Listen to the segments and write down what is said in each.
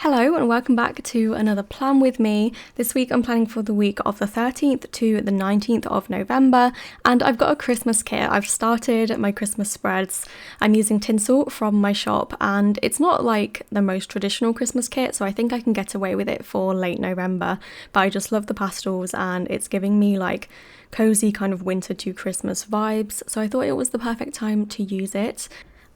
Hello and welcome back to another plan with me. This week I'm planning for the week of the 13th to the 19th of November, and I've got a Christmas kit. I've started my Christmas spreads. I'm using Tinsel from my shop, and it's not like the most traditional Christmas kit, so I think I can get away with it for late November, but I just love the pastels and it's giving me like cozy kind of winter to Christmas vibes, so I thought it was the perfect time to use it.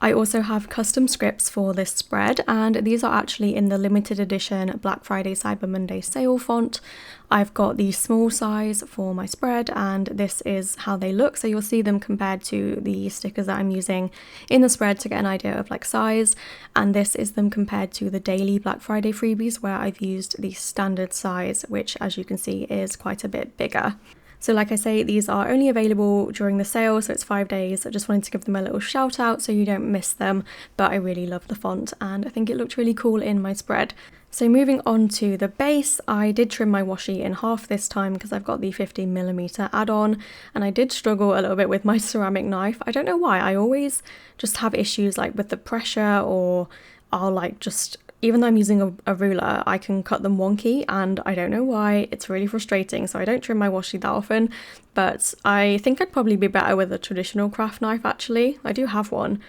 I also have custom scripts for this spread, and these are actually in the limited edition Black Friday Cyber Monday sale font. I've got the small size for my spread, and this is how they look. So you'll see them compared to the stickers that I'm using in the spread to get an idea of like size. And this is them compared to the daily Black Friday freebies where I've used the standard size, which as you can see is quite a bit bigger. So like I say, these are only available during the sale, so it's 5 days. I just wanted to give them a little shout out so you don't miss them, but I really love the font and I think it looked really cool in my spread. So moving on to the base, I did trim my washi in half this time because I've got the 15mm add-on, and I did struggle a little bit with my ceramic knife. I don't know why, I always just have issues like with the pressure, or I'll like just, even though I'm using a ruler, I can cut them wonky and I don't know why. It's really frustrating, so I don't trim my washi that often, but I think I'd probably be better with a traditional craft knife actually. I do have one,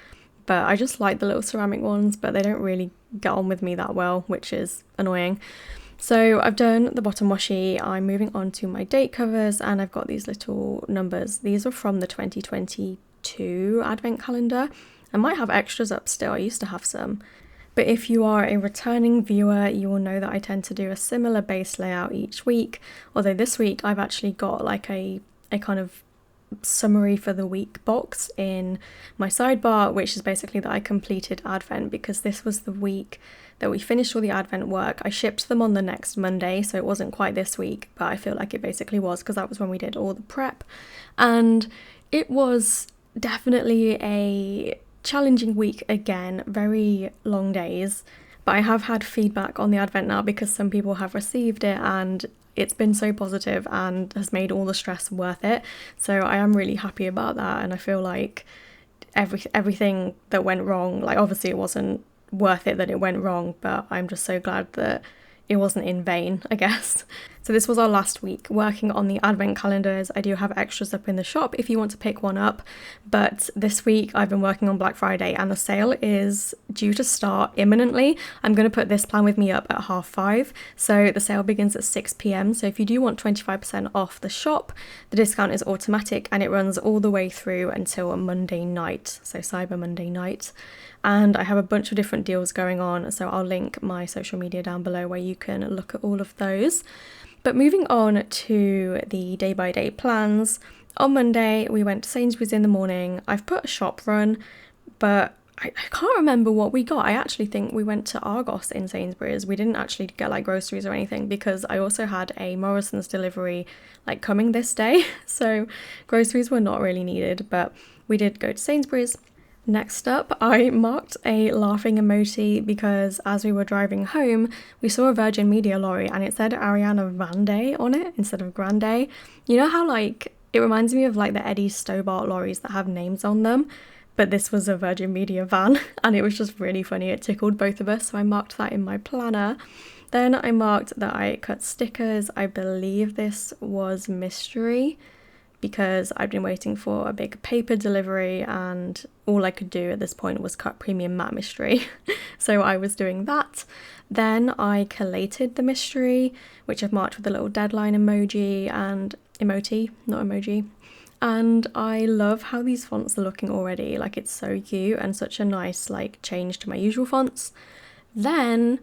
but I just like the little ceramic ones, but they don't really get on with me that well, which is annoying. So I've done the bottom washi, I'm moving on to my date covers, and I've got these little numbers. These are from the 2022 advent calendar. I might have extras up still, I used to have some. But if you are a returning viewer, you will know that I tend to do a similar base layout each week. Although this week I've actually got like a kind of summary for the week box in my sidebar, which is basically that I completed Advent, because this was the week that we finished all the Advent work. I shipped them on the next Monday, so it wasn't quite this week, but I feel like it basically was because that was when we did all the prep. And it was definitely a challenging week again, very long days, but I have had feedback on the Advent now because some people have received it and it's been so positive and has made all the stress worth it. So I am really happy about that, and I feel like everything that went wrong, like obviously it wasn't worth it that it went wrong, but I'm just so glad that it wasn't in vain, I guess. So this was our last week working on the advent calendars. I do have extras up in the shop if you want to pick one up, but this week I've been working on Black Friday and the sale is due to start imminently. I'm going to put this plan with me up at 5:30, so the sale begins at 6 p.m. So if you do want 25% off the shop, the discount is automatic and it runs all the way through until Monday night, so Cyber Monday night. And I have a bunch of different deals going on, so I'll link my social media down below where you can look at all of those. But moving on to the day-by-day plans, on Monday we went to Sainsbury's in the morning. I've put a shop run, but I can't remember what we got. I actually think we went to Argos in Sainsbury's. We didn't actually get like groceries or anything because I also had a Morrison's delivery like coming this day, so groceries were not really needed, but we did go to Sainsbury's. Next up, I marked a laughing emoji because as we were driving home, we saw a Virgin Media lorry and it said Ariana Grande on it instead of Grande. You know how like, it reminds me of like the Eddie Stobart lorries that have names on them, but this was a Virgin Media van and it was just really funny. It tickled both of us, so I marked that in my planner. Then I marked that I cut stickers. I believe this was mystery, because I'd been waiting for a big paper delivery and all I could do at this point was cut premium matte mystery. So I was doing that. Then I collated the mystery, which I've marked with a little deadline emoji and emoji, not emoji. And I love how these fonts are looking already. Like, it's so cute and such a nice like change to my usual fonts. Then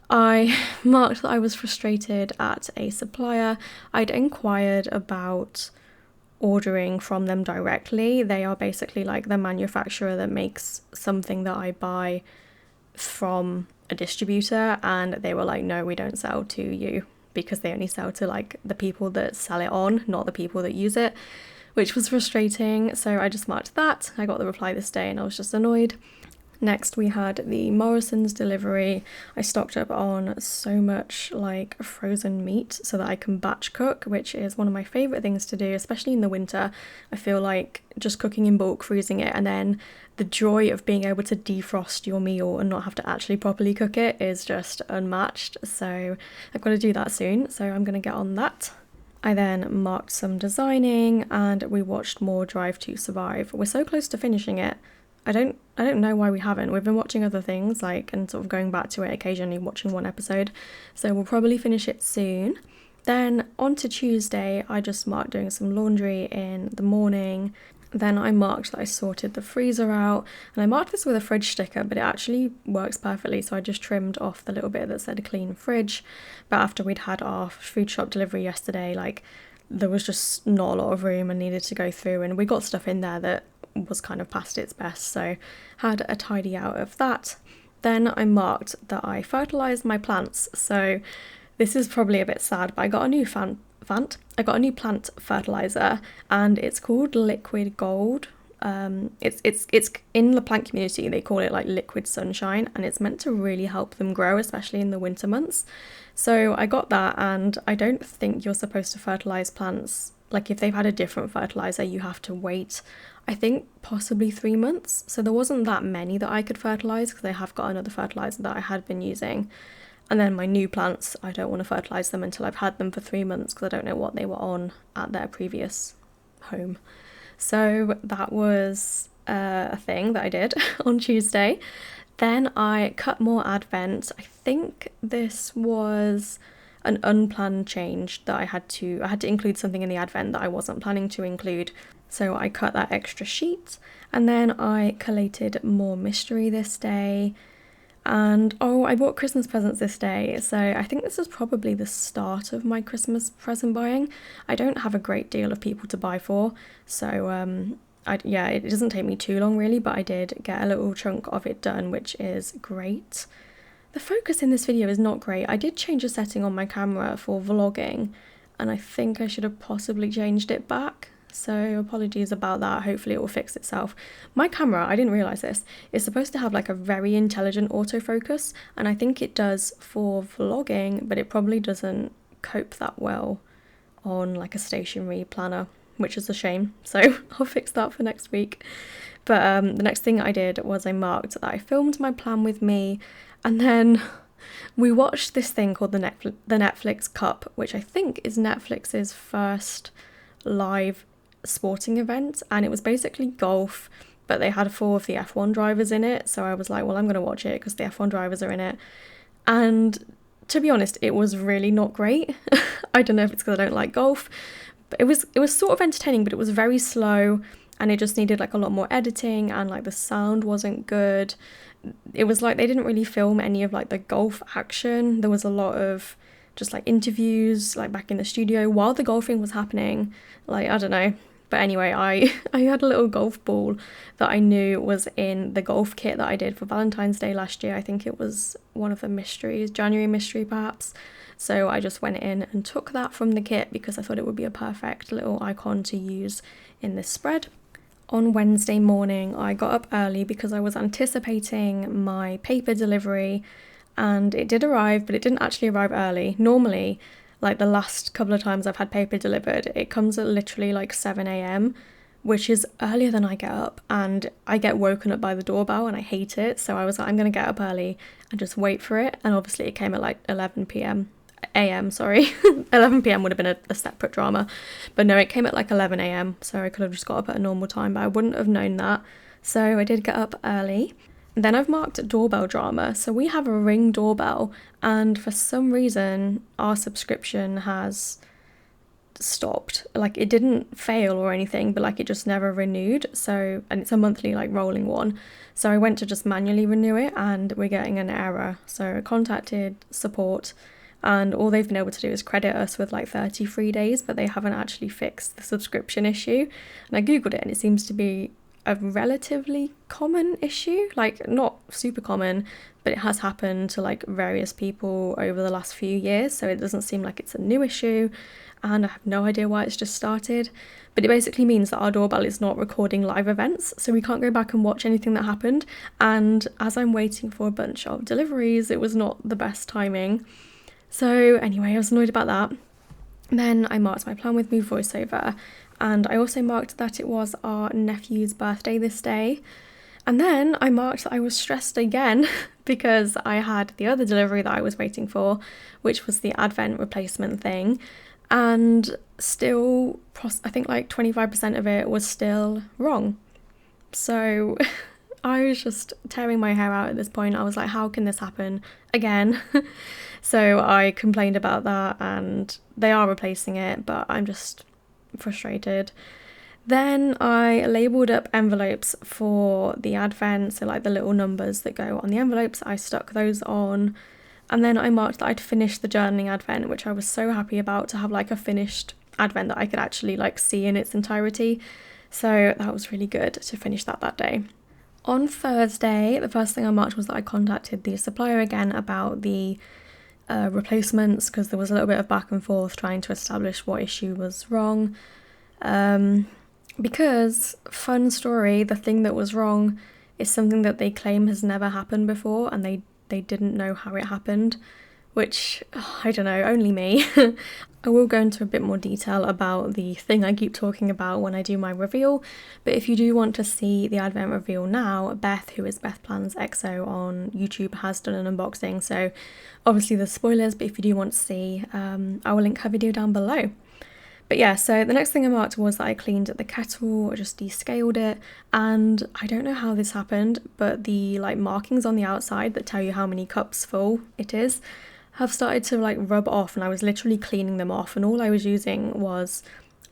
I marked that I was frustrated at a supplier. I'd inquired about ordering from them directly. They are basically like the manufacturer that makes something that I buy from a distributor, and they were like, no, we don't sell to you, because they only sell to like the people that sell it on, not the people that use it, which was frustrating. So I just marked that. I got the reply this day and I was just annoyed. Next we had the Morrison's delivery. I stocked up on so much like frozen meat so that I can batch cook, which is one of my favourite things to do, especially in the winter. I feel like just cooking in bulk, freezing it, and then the joy of being able to defrost your meal and not have to actually properly cook it is just unmatched. So I've got to do that soon, so I'm going to get on that. I then marked some designing and we watched more Drive to Survive. We're so close to finishing it. I don't know why we haven't. We've been watching other things, like, and sort of going back to it occasionally, watching one episode. So we'll probably finish it soon. Then on to Tuesday, I just marked doing some laundry in the morning. Then I marked that I sorted the freezer out, and I marked this with a fridge sticker, but it actually works perfectly, so I just trimmed off the little bit that said clean fridge. But after we'd had our food shop delivery yesterday, like, there was just not a lot of room and needed to go through, and we got stuff in there that was kind of past its best, so had a tidy out of that. Then I marked that I fertilised my plants, so this is probably a bit sad, but I got a new plant fertilizer, and it's called Liquid Gold. It's in the plant community, they call it like liquid sunshine, and it's meant to really help them grow, especially in the winter months. So I got that, and I don't think you're supposed to fertilize plants, like if they've had a different fertilizer you have to wait, I think possibly 3 months. So there wasn't that many that I could fertilize because I have got another fertilizer that I had been using. And then my new plants, I don't want to fertilise them until I've had them for 3 months because I don't know what they were on at their previous home. So that was a thing that I did on Tuesday. Then I cut more advent. I think this was an unplanned change that I had to include something in the advent that I wasn't planning to include. So I cut that extra sheet, and then I collated more mystery this day. And I bought Christmas presents this day, so I think this is probably the start of my Christmas present buying. I don't have a great deal of people to buy for, so it doesn't take me too long really, but I did get a little chunk of it done, which is great. The focus in this video is not great. I did change a setting on my camera for vlogging, and I think I should have possibly changed it back. So apologies about that, hopefully it will fix itself. My camera, I didn't realise this, is supposed to have like a very intelligent autofocus, and I think it does for vlogging, but it probably doesn't cope that well on like a stationary planner, which is a shame, so I'll fix that for next week. But the next thing I did was I marked that I filmed my plan with me, and then we watched this thing called the Netflix Cup, which I think is Netflix's first live sporting event, and it was basically golf, but they had 4 of the F1 drivers in it, so I was like, well, I'm going to watch it because the F1 drivers are in it. And to be honest, it was really not great. I don't know if it's because I don't like golf, but it was sort of entertaining, but it was very slow, and it just needed like a lot more editing, and like the sound wasn't good. It was like they didn't really film any of like the golf action. There was a lot of just like interviews like back in the studio while the golfing was happening, like I don't know. But anyway, I had a little golf ball that I knew was in the golf kit that I did for Valentine's Day last year. I think it was one of the mysteries, January mystery perhaps. So I just went in and took that from the kit because I thought it would be a perfect little icon to use in this spread. On Wednesday morning, I got up early because I was anticipating my paper delivery, and it did arrive, but it didn't actually arrive early. Normally, like the last couple of times I've had paper delivered, it comes at literally like 7 a.m, which is earlier than I get up, and I get woken up by the doorbell and I hate it. So I was like, I'm going to get up early and just wait for it. And obviously it came at like 11 a.m, sorry. 11 p.m. would have been a separate drama, but no, it came at like 11 a.m, so I could have just got up at a normal time, but I wouldn't have known that. So I did get up early. Then I've marked doorbell drama. So we have a Ring doorbell, and for some reason our subscription has stopped. Like it didn't fail or anything, but like it just never renewed. So, and it's a monthly like rolling one. So I went to just manually renew it, and we're getting an error. So I contacted support, and all they've been able to do is credit us with like 30 free days, but they haven't actually fixed the subscription issue. And I googled it, and it seems to be a relatively common issue, like not super common, but it has happened to like various people over the last few years, so it doesn't seem like it's a new issue, and I have no idea why it's just started. But it basically means that our doorbell is not recording live events, so we can't go back and watch anything that happened. And as I'm waiting for a bunch of deliveries, it was not the best timing. So anyway, I was annoyed about that. Then I marked my Plan With Me voiceover, and I also marked that it was our nephew's birthday this day. And then I marked that I was stressed again because I had the other delivery that I was waiting for, which was the Advent replacement thing. And still, I think like 25% of it was still wrong. So I was just tearing my hair out at this point. I was like, how can this happen again? So I complained about that, and they are replacing it, but I'm just frustrated. Then I labelled up envelopes for the Advent, so like the little numbers that go on the envelopes, I stuck those on. And then I marked that I'd finished the journaling Advent, which I was so happy about, to have like a finished Advent that I could actually like see in its entirety. So that was really good to finish that day. On Thursday, the first thing I marked was that I contacted the supplier again about the replacements, because there was a little bit of back and forth trying to establish what issue was wrong. Because, fun story, the thing that was wrong is something that they claim has never happened before, and they didn't know how it happened, which, I don't know, only me. I will go into a bit more detail about the thing I keep talking about when I do my reveal, but if you do want to see the Advent reveal now, Beth, who is Beth Plans XO on YouTube, has done an unboxing, so obviously there's spoilers, but if you do want to see, I will link her video down below. But yeah, so the next thing I marked was that I cleaned the kettle, or just descaled it, and I don't know how this happened, but the like markings on the outside that tell you how many cups full it is have started to like rub off, and I was literally cleaning them off, and all I was using was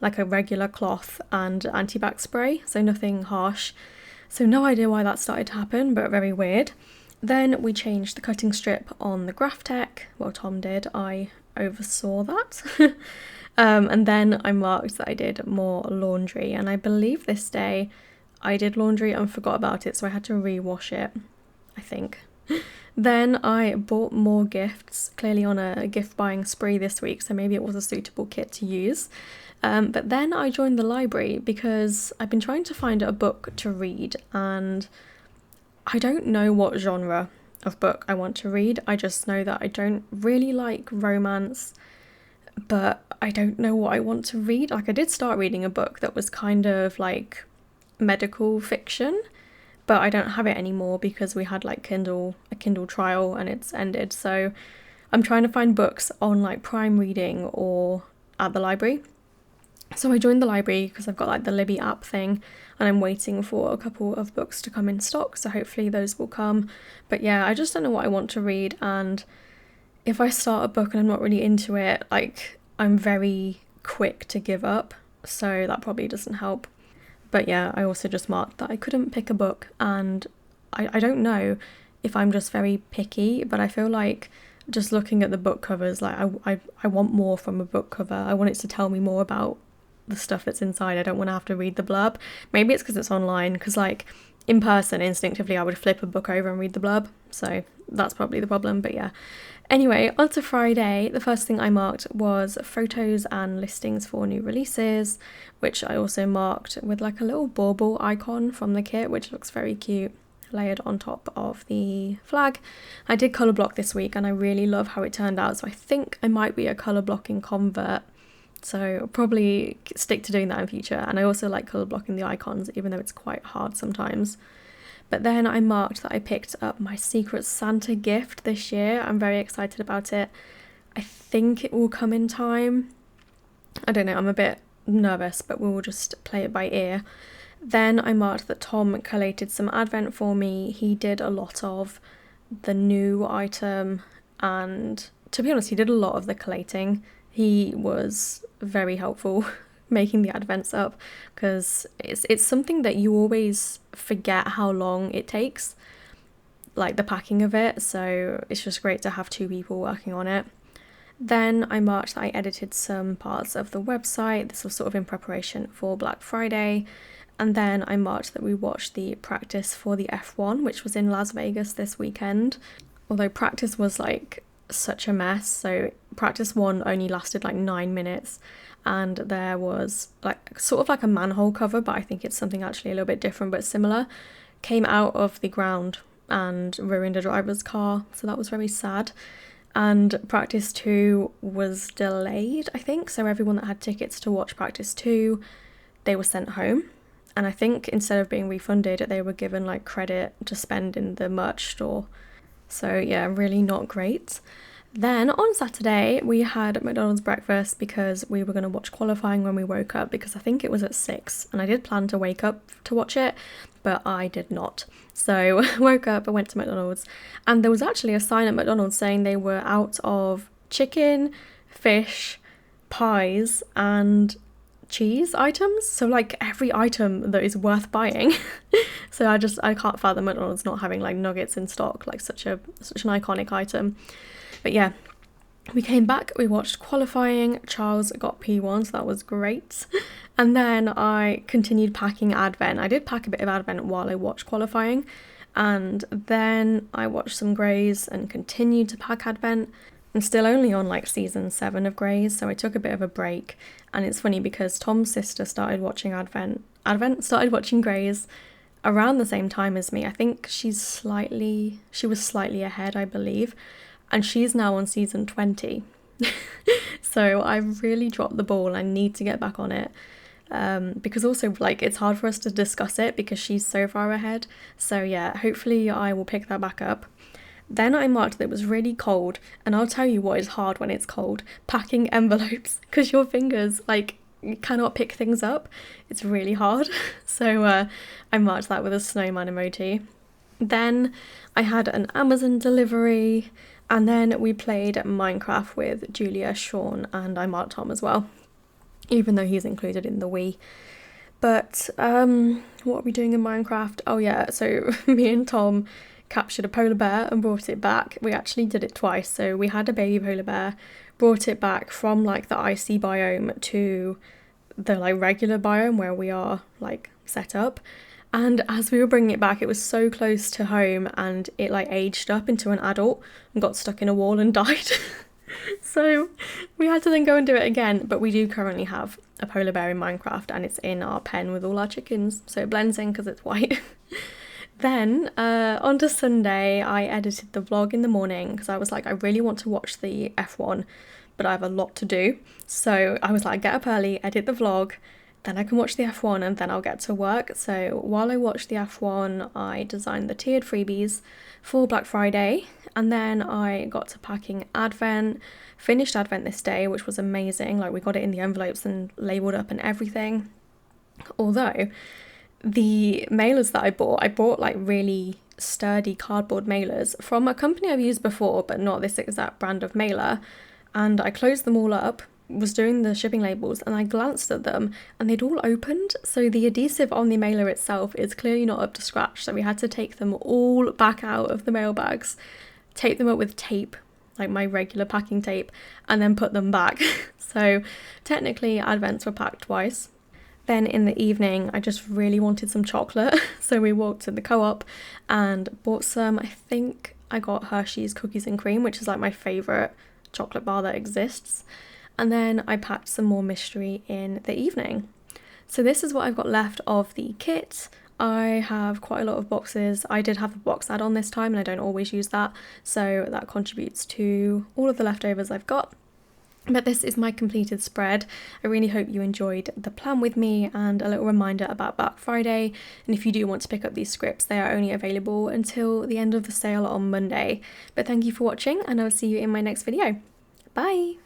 like a regular cloth and anti-bac spray, so nothing harsh. So no idea why that started to happen, but very weird. Then we changed the cutting strip on the Graphtec. Well, Tom did, I oversaw that. And then I marked that I did more laundry, and I believe this day I did laundry and forgot about it, so I had to rewash it, I think. Then I bought more gifts, clearly on a gift buying spree this week, so maybe it was a suitable kit to use. But then I joined the library because I've been trying to find a book to read, and I don't know what genre of book I want to read. I just know that I don't really like romance, but I don't know what I want to read. Like, I did start reading a book that was kind of like medical fiction, but I don't have it anymore because we had like a Kindle trial and it's ended. So I'm trying to find books on like Prime Reading or at the library. So I joined the library because I've got like the Libby app thing, and I'm waiting for a couple of books to come in stock, so hopefully those will come. But yeah, I just don't know what I want to read, and if I start a book and I'm not really into it, like, I'm very quick to give up, so that probably doesn't help. But yeah, I also just marked that I couldn't pick a book, and I don't know if I'm just very picky, but I feel like just looking at the book covers, like, I want more from a book cover. I want it to tell me more about the stuff that's inside. I don't want to have to read the blurb. Maybe it's because it's online, because like in person, instinctively I would flip a book over and read the blurb, so that's probably the problem. But yeah, anyway, on to Friday. The first thing I marked was photos and listings for new releases, which I also marked with like a little bauble icon from the kit, which looks very cute, layered on top of the flag. I did colour block this week and I really love how it turned out, so I think I might be a colour blocking convert, so I'll probably stick to doing that in future. And I also like colour blocking the icons, even though it's quite hard sometimes. But then I marked that I picked up my Secret Santa gift this year. I'm very excited about it. I think it will come in time. I don't know, I'm a bit nervous, but we'll just play it by ear. Then I marked that Tom collated some Advent for me. He did a lot of the new item, and to be honest, he did a lot of the collating. He was very helpful making the Advents up, because it's something that you always forget how long it takes, like the packing of it, so it's just great to have two people working on it. Then I marked that I edited some parts of the website. This was sort of in preparation for Black Friday. And then I marked that we watched the practice for the F1, which was in Las Vegas this weekend. Although practice was like such a mess. So practice 1 only lasted like 9 minutes. And there was like sort of like a manhole cover, but I think it's something actually a little bit different but similar, came out of the ground and ruined a driver's car. So that was very sad. And practice 2 was delayed, I think. So everyone that had tickets to watch practice 2, they were sent home. And I think instead of being refunded, they were given like credit to spend in the merch store. So yeah, really not great. Then on Saturday, we had McDonald's breakfast because we were going to watch qualifying when we woke up, because I think it was at 6. And I did plan to wake up to watch it, but I did not. So I woke up, I went to McDonald's, and there was actually a sign at McDonald's saying they were out of chicken, fish, pies, and cheese ictems. So like every item that is worth buying. So I can't fathom McDonald's not having like nuggets in stock, like such an iconic item. But yeah, we came back, we watched qualifying. Charles got P1, so that was great. And then I continued packing Advent. I did pack a bit of Advent while I watched qualifying, and then I watched some Greys and continued to pack Advent. I'm still only on like season 7 of Greys, so I took a bit of a break. And it's funny because Tom's sister started watching Advent started watching Greys around the same time as me. I think she was slightly ahead, I believe. And she's now on season 20. So I really dropped the ball. I need to get back on it. Because also like it's hard for us to discuss it because she's so far ahead. So yeah, hopefully I will pick that back up. Then I marked that it was really cold, and I'll tell you what is hard when it's cold: packing envelopes, because your fingers like you cannot pick things up. It's really hard. So I marked that with a snowman emoji. Then I had an Amazon delivery, and then we played Minecraft with Julia, Sean, and I marked Tom as well, even though he's included in the we. But what are we doing in Minecraft? Oh yeah, so me and Tom captured a polar bear and brought it back. We actually did it twice. So we had a baby polar bear, brought it back from like the icy biome to the like regular biome where we are like set up. And as we were bringing it back, it was so close to home, and it like aged up into an adult and got stuck in a wall and died. So we had to then go and do it again. But we do currently have a polar bear in Minecraft, and it's in our pen with all our chickens, so it blends in because it's white. Then on to Sunday, I edited the vlog in the morning because I was like, I really want to watch the F1, but I have a lot to do. So I was like, get up early, edit the vlog, then I can watch the F1 and then I'll get to work. So while I watched the F1, I designed the tiered freebies for Black Friday, and then I got to packing Advent, finished Advent this day, which was amazing. Like we got it in the envelopes and labelled up and everything. Although the mailers that I bought like really sturdy cardboard mailers from a company I've used before, but not this exact brand of mailer. And I closed them all up, was doing the shipping labels, and I glanced at them and they'd all opened. So the adhesive on the mailer itself is clearly not up to scratch. So we had to take them all back out of the mail bags, tape them up with tape, like my regular packing tape, and then put them back. So technically Advents were packed twice. Then in the evening, I just really wanted some chocolate. So we walked to the Co-op and bought some. I think I got Hershey's Cookies and Cream, which is like my favourite chocolate bar that exists. And then I packed some more mystery in the evening. So this is what I've got left of the kit. I have quite a lot of boxes. I did have the box add-on this time, and I don't always use that. So that contributes to all of the leftovers I've got. But this is my completed spread. I really hope you enjoyed the plan with me, and a little reminder about Black Friday. And if you do want to pick up these scripts, they are only available until the end of the sale on Monday. But thank you for watching, and I'll see you in my next video. Bye!